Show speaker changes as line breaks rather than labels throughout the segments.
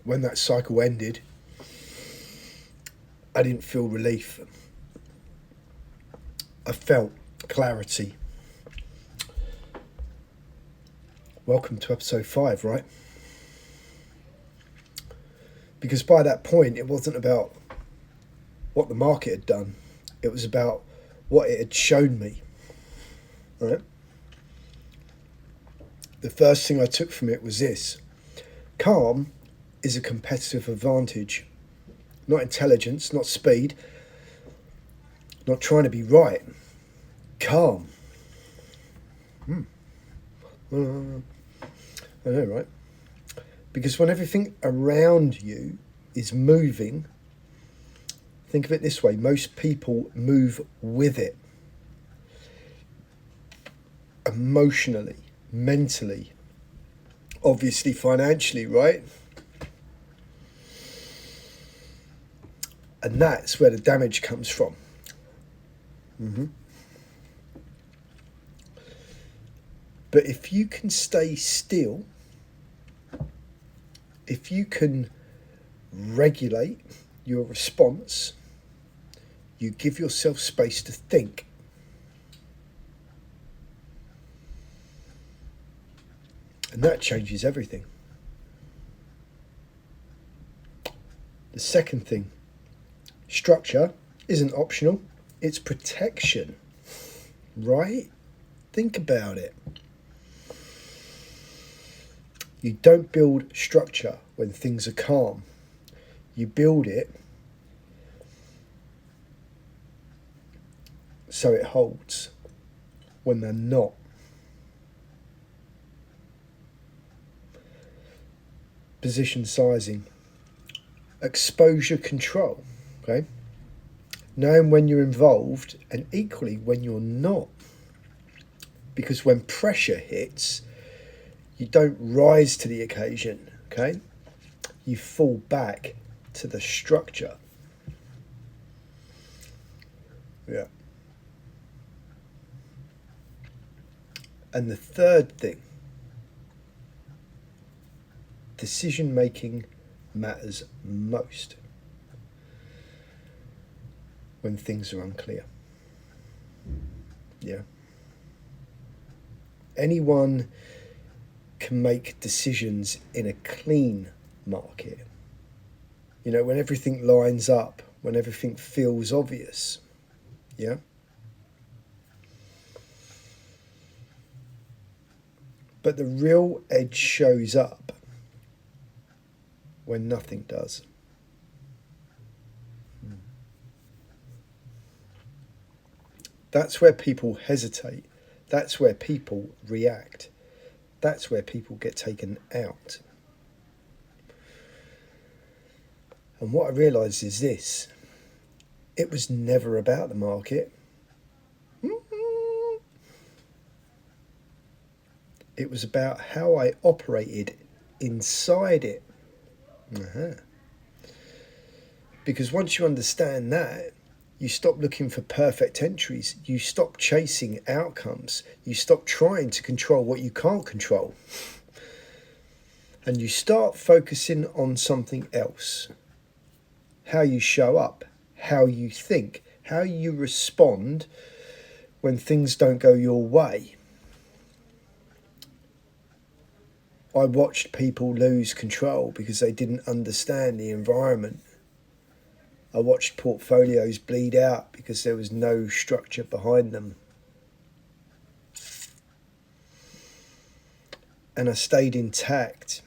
when that cycle ended, I didn't feel relief. I felt clarity. Welcome to episode 5, right? Because by that point, it wasn't about what the market had done. It was about what it had shown me, right? The first thing I took from it was this. Calm is a competitive advantage. Not intelligence, not speed, not trying to be right. Calm. I know, right? Because when everything around you is moving, think of it this way, most people move with it. Emotionally, mentally, obviously financially, right? And that's where the damage comes from. But if you can stay still, if you can regulate your response, you give yourself space to think. And that changes everything. The second thing, structure isn't optional, it's protection, right? Think about it. You don't build structure when things are calm. You build it so it holds when they're not. Position sizing. Exposure control, okay? Knowing when you're involved and equally when you're not. Because when pressure hits, you don't rise to the occasion, okay? You fall back to the structure. Yeah. And the third thing, decision making matters most when things are unclear. Yeah. Anyone can make decisions in a clean market. You know, when everything lines up, when everything feels obvious. Yeah. But the real edge shows up when nothing does. That's where people hesitate. That's where people react. That's where people get taken out. And what I realised is this. It was never about the market. It was about how I operated inside it. Because once you understand that, you stop looking for perfect entries. You stop chasing outcomes. You stop trying to control what you can't control. And you start focusing on something else. How you show up, how you think, how you respond when things don't go your way. I watched people lose control because they didn't understand the environment. I watched portfolios bleed out because there was no structure behind them. And I stayed intact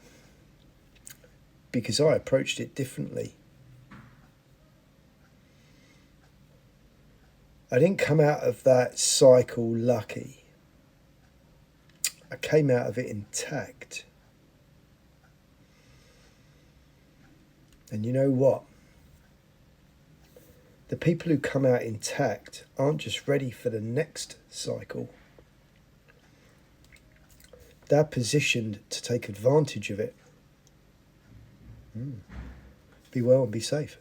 because I approached it differently. I didn't come out of that cycle lucky. I came out of it intact. And you know what? The people who come out intact aren't just ready for the next cycle. They're positioned to take advantage of it. Be well and be safe.